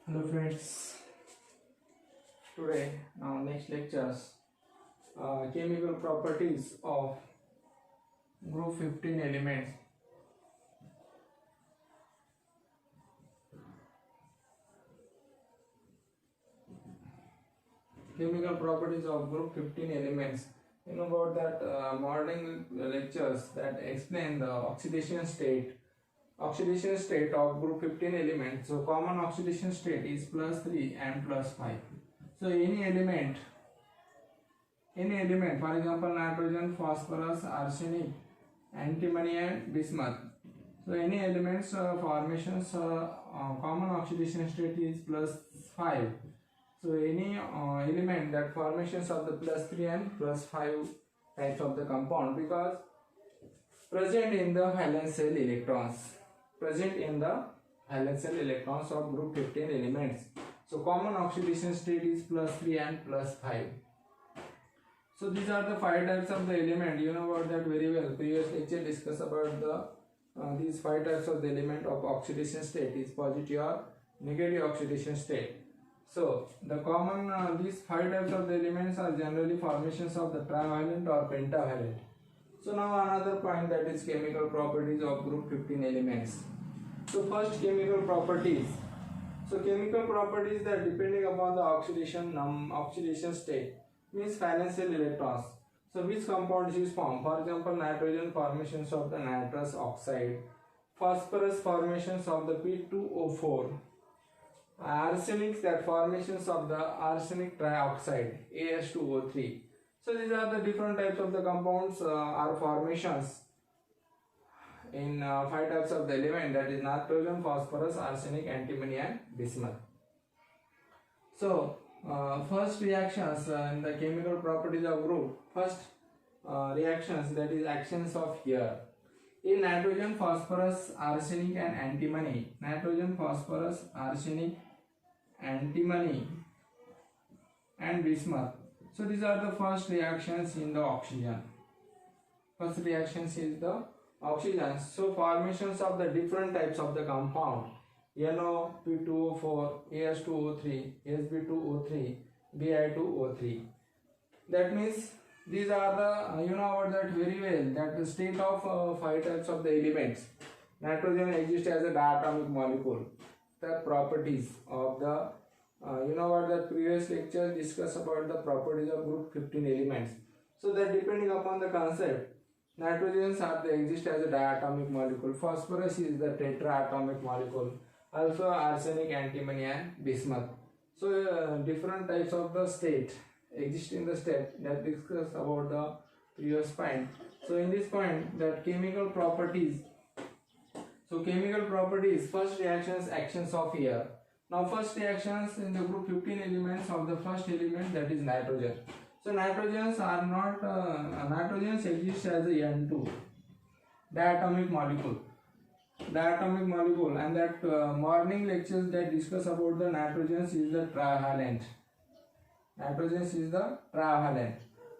Hello friends, today next lectures chemical properties of group 15 elements. Chemical properties of group 15 elements. You know about that morning lectures that explain the oxidation state of group 15 elements. So common oxidation state is +3 and +5. So any element, for example nitrogen, phosphorus, arsenic, antimony and bismuth. So any elements formations common oxidation state is +5. So any element that formations of the +3 and +5 types of the compound, because present in the valence shell electrons of group 15 elements. So common oxidation state is +3 and +5. So these are the 5 types of the element. You know about that very well. Previous lecture discussed about the these 5 types of the element of oxidation state is positive or negative oxidation state. So the common these 5 types of the elements are generally formations of the trivalent or pentavalent. So now another point, that is chemical properties of group 15 elements. So first, chemical properties. So chemical properties that depending upon the oxidation state means valence shell electrons. So which compounds is formed? For example, nitrogen, formations of the nitrous oxide, phosphorus, formations of the P2O4, arsenic, that formations of the arsenic trioxide, As2O3. So these are the different types of the compounds or formations in 5 types of the element, that is nitrogen, phosphorus, arsenic, antimony and bismuth. So first reactions in the chemical properties of group. First reactions, that is actions of here. In nitrogen, phosphorus, arsenic and antimony. Nitrogen, phosphorus, arsenic, antimony and bismuth. So these are the first reactions in the oxygen. First reactions is the oxygen. So formations of the different types of the compound. NO, P2O4, As2O3, Sb2O3, Bi2O3. That means these are the, you know about that very well, that the state of 5 types of the elements. Nitrogen exists as a diatomic molecule. The properties of the, you know about the previous lecture discussed about the properties of group 15 elements. So that depending upon the concept, nitrogens are they exist as a diatomic molecule. Phosphorus is the tetraatomic molecule. Also arsenic, antimony and bismuth. So different types of the state exist in the state that discuss about the previous point. So in this point, that chemical properties. So chemical properties, first reactions, actions of here. Now first reactions in the group 15 elements of the first element, that is nitrogen. So nitrogens are not nitrogens exist as a N2 diatomic molecule. And that morning lectures that discuss about the nitrogens is the trivalent.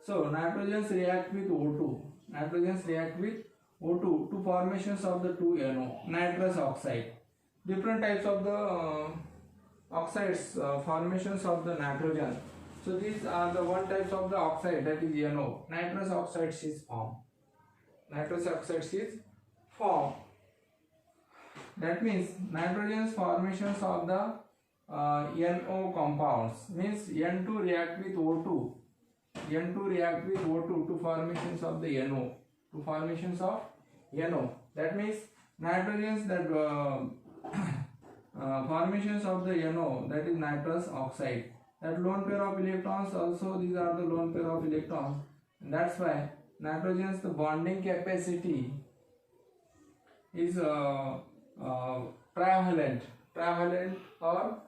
So nitrogens react with O2 to formations of the 2NO, nitrous oxide. Different types of the oxides, formations of the nitrogen. So these are the one types of the oxide, that is NO. Nitrous oxides is formed. That means nitrogen's formations of the NO compounds means N2 react with O2 to formations of the NO. That means nitrogens that formations of the NO, that is nitrous oxide. That lone pair of electrons, also these are the lone pair of electrons. And that's why nitrogen's the bonding capacity is trivalent or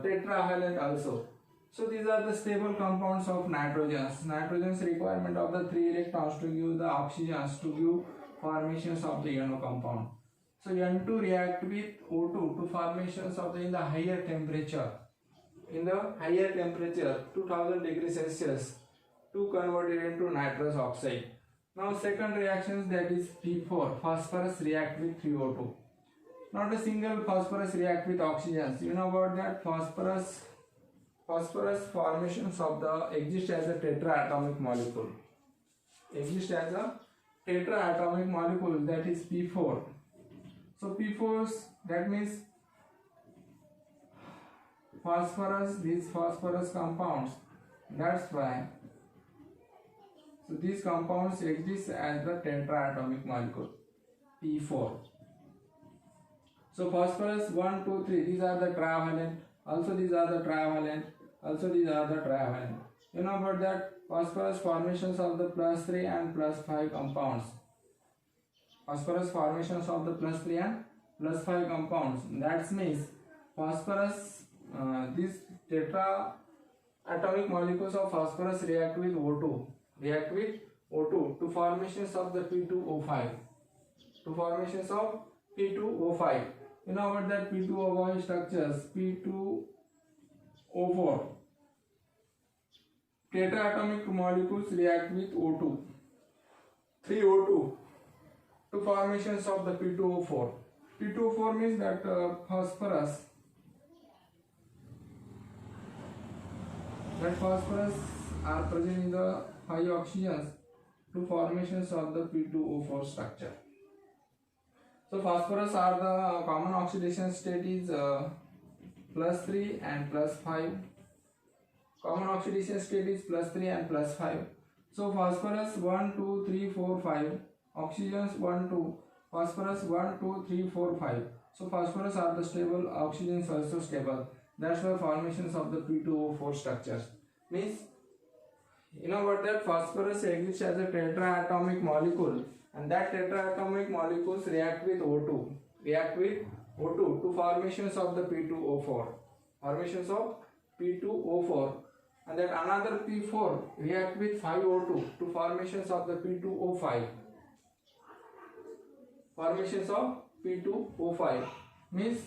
tetravalent also. So these are the stable compounds of nitrogens. Nitrogen's requirement of the 3 electrons to give the oxygens to give formations of the NO compound. So N2 react with O2 to formations of in the higher temperature. 2000 degrees Celsius, to convert it into nitrous oxide. Now second reactions, that is P4, phosphorus react with 3O2. Not a single phosphorus react with oxygens. You know about that? Phosphorus formations of the exist as a tetraatomic molecule. Exist as a tetraatomic molecule, that is P4. So P4s, that means phosphorus, these phosphorus compounds. That's why. So these compounds exist as the tetraatomic molecule P4. So phosphorus 1, 2, 3, these are the trivalent. Also these are the trivalent. Also these are the trivalent. You know about that? Phosphorus formations of the +3 and +5 compounds. Phosphorus formations of the +3 and +5 compounds. That means phosphorus, these tetraatomic molecules of phosphorus react with O2. React with O2 to formations of the P2O5. To formations of P2O5. You know about that P2O5 structures? P2O4. Tetraatomic molecules react with O2. 3O2 to formations of the P2O4. P2O4 means that phosphorus are present in the 5 oxygens to formations of the P2O4 structure. So phosphorus are the common oxidation state is +3 and +5. Common oxidation state is +3 and +5. So phosphorus 1, 2, 3, 4, 5. Oxygens 1, 2. Phosphorus 1, 2, 3, 4, 5. So phosphorus are the stable, oxygens also stable. That's why formations of the P2O4 structures. Means, you know what that phosphorus exists as a tetraatomic molecule, and that tetraatomic molecules react with O2. React with O2 to formations of the P2O4. Formations of P2O4. And that another P4 react with 5O2 to formations of the P2O5. Formations of P2O5 means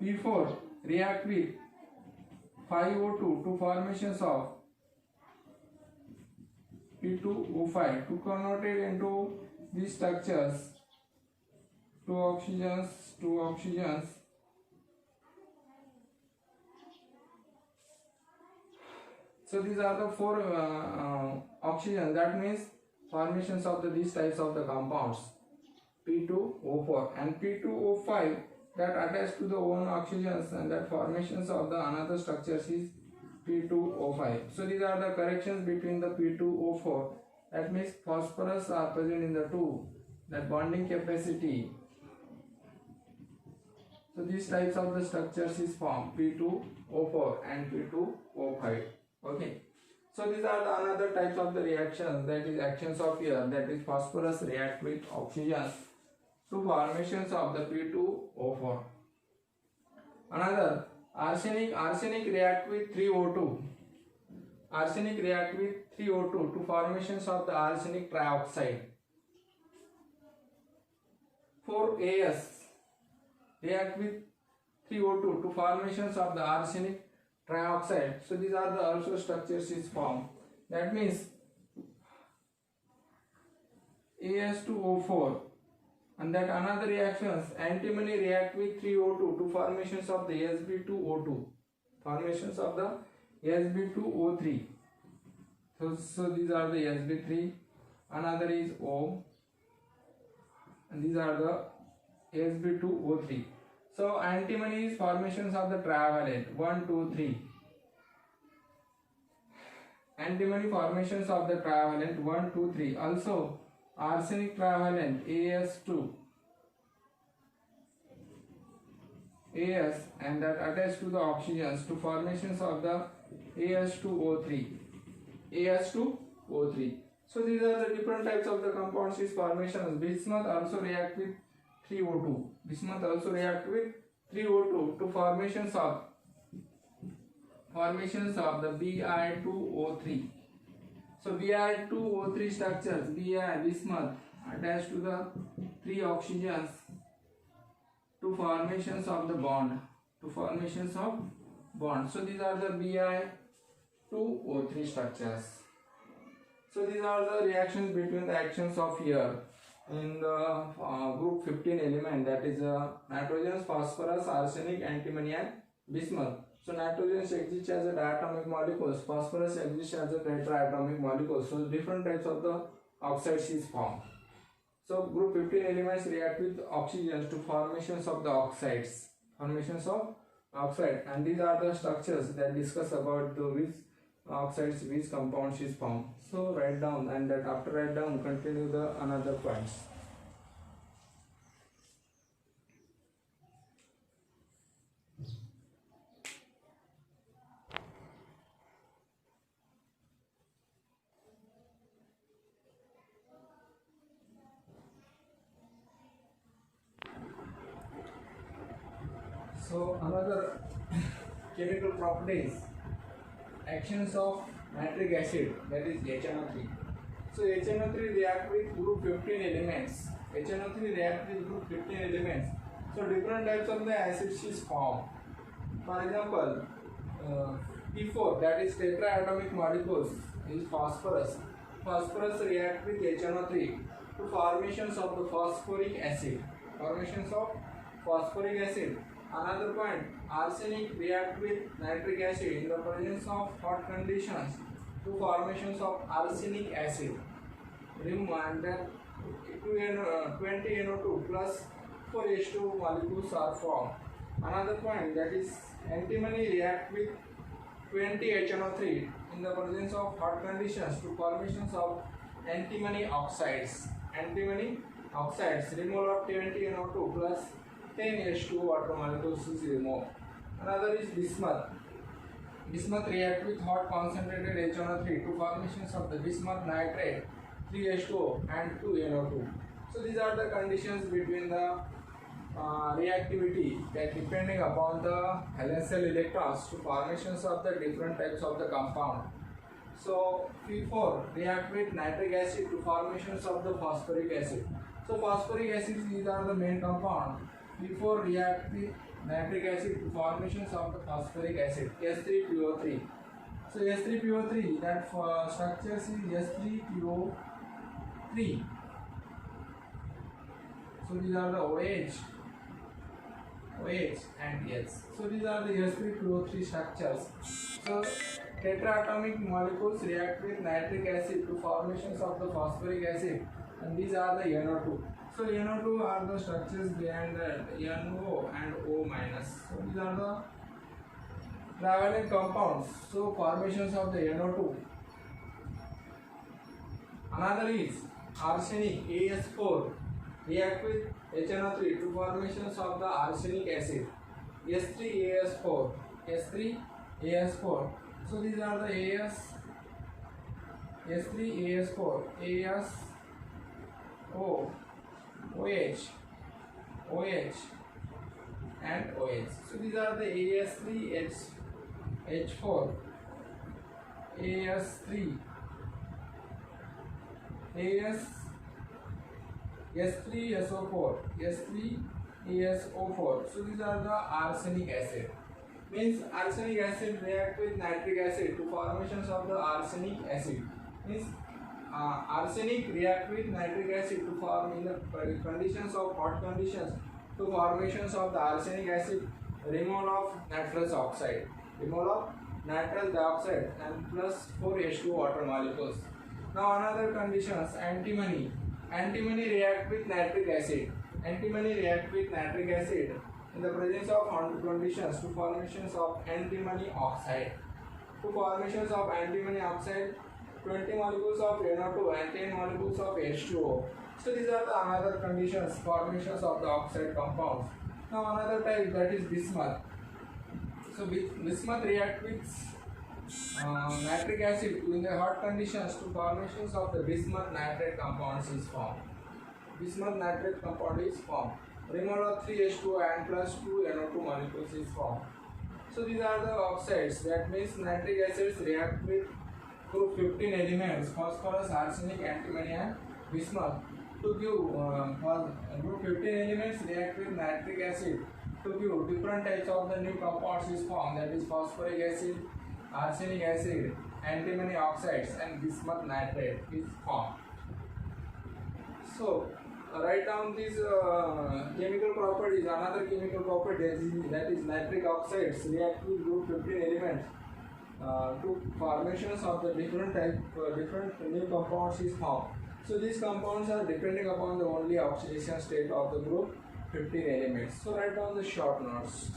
P4 react with 5O2 to formations of P2O5 to convert it into these structures. Two oxygens. So these are the 4 oxygens. That means formations of these types of the compounds P2O4 and P2O5 that attach to the one oxygens, and that formations of the another structures is P2O5. So these are the corrections between the P2O4. That means phosphorus are present in the 2. That bonding capacity. So these types of the structures is formed P2O4 and P2O5. Okay. So these are the another types of the reactions, that is actions of here, that is phosphorus react with oxygens to formations of the P2O4. Another, arsenic react with 3O2. Arsenic react with 3O2 to formations of the arsenic trioxide. 4As react with 3O2 to formations of the arsenic trioxide. So these are the also structures is formed. That means As2O4, and that another reactions, antimony react with 3O2 to formations of the Sb2O2. Formations of the Sb2O3. So these are the Sb3. Another is O, and these are the Sb2O3. So antimony is formations of the trivalent 1, 2, 3. Antimony formations of the trivalent 1, 2, 3. Also arsenic trivalent As2. As, and that attached to the oxygens to formations of the As2O3. As2O3. So these are the different types of the compounds is formations. Bismuth also react with 3O2. Bismuth also react with 3O2 to formations of the Bi2O3. So Bi2O3 structures, bismuth attached to the 3 oxygens to formations of the bond. So these are the Bi2O3 structures. So these are the reactions between the actions of here. in the group 15 element, that is nitrogen, phosphorus, arsenic, antimony and bismuth. So nitrogen exists as a diatomic molecule, phosphorus exists as a tetraatomic molecule. So different types of the oxides is formed. So group 15 elements react with oxygen to formations of the oxides. Formations of oxide, and these are the structures that discuss about the which oxides, which compounds is formed. So write down, and that after write down continue the another points. So another chemical properties, actions of nitric acid, that is HNO3. So HNO3 react with group 15 elements. HNO3 react with group 15 elements. So different types of the acids is formed. For example, P4, that is tetraatomic molecules, is phosphorus. Phosphorus react with HNO3 to formations of the phosphoric acid. Formations of phosphoric acid. Another point, arsenic react with nitric acid in the presence of hot conditions to formations of arsenic acid. Remember that 20NO2 plus 4H2 molecules are formed. Another point, that is antimony react with 20HNO3 in the presence of hot conditions to formations of antimony oxides. Antimony oxides, removal of 20NO2 plus 10H2 water molecules is removed. Another is bismuth. Bismuth react with hot concentrated HNO3 to formations of the bismuth nitrate 3H2O and 2NO2. So these are the conditions between the reactivity that depending upon the valence electrons to formations of the different types of the compound. So P4 react with nitric acid to formations of the phosphoric acid. So phosphoric acids, these are the main compound. P4 react with nitric acid to formations of the phosphoric acid S3PO3. So S3PO3, that structure is S3PO3. So these are the OH and S. So these are the S3PO3 structures. So tetraatomic molecules react with nitric acid to formations of the phosphoric acid, and these are the NO2. So NO2 are the structures behind the NO and O minus. So these are the traveling compounds. So formations of the NO2. Another is arsenic AS4 react with HNO3 to formations of the arsenic acid S3AS4. S3AS4. So these are the S3AS4 ASO, OH and OH. So these are the AS3H4 AS3 S3SO4 S3ASO4. So these are the arsenic acid. Means arsenic acid react with nitric acid to formations of the arsenic acid. Means arsenic react with nitric acid to form in the conditions of hot conditions to formations of the arsenic acid, removal of nitrous oxide, removal of nitrous dioxide and plus 4H2 water molecules. Now another conditions, antimony. Antimony react with nitric acid. Antimony react with nitric acid in the presence of hot conditions to formations of antimony oxide. To formations of antimony oxide, 20 molecules of NO2 and 10 molecules of H2O. So these are the another conditions, formations of the oxide compounds. Now another type, that is bismuth. So bismuth react with nitric acid in the hot conditions to formations of the bismuth nitrate compounds is formed. Bismuth nitrate compound is formed. Removal of 3H2O and plus 2 NO2 molecules is formed. So these are the oxides. That means nitric acids react with group 15 elements, phosphorus, arsenic, antimony and bismuth. To give group 15 elements react with nitric acid to give different types of the new compounds is formed, that is phosphoric acid, arsenic acid, antimony oxides and bismuth nitrate is formed. So write down these chemical properties. Another chemical property, that is nitric oxides react with group 15 elements to formations of the different new compounds is formed. So these compounds are depending upon the only oxidation state of the group 15 elements. So write down the short notes.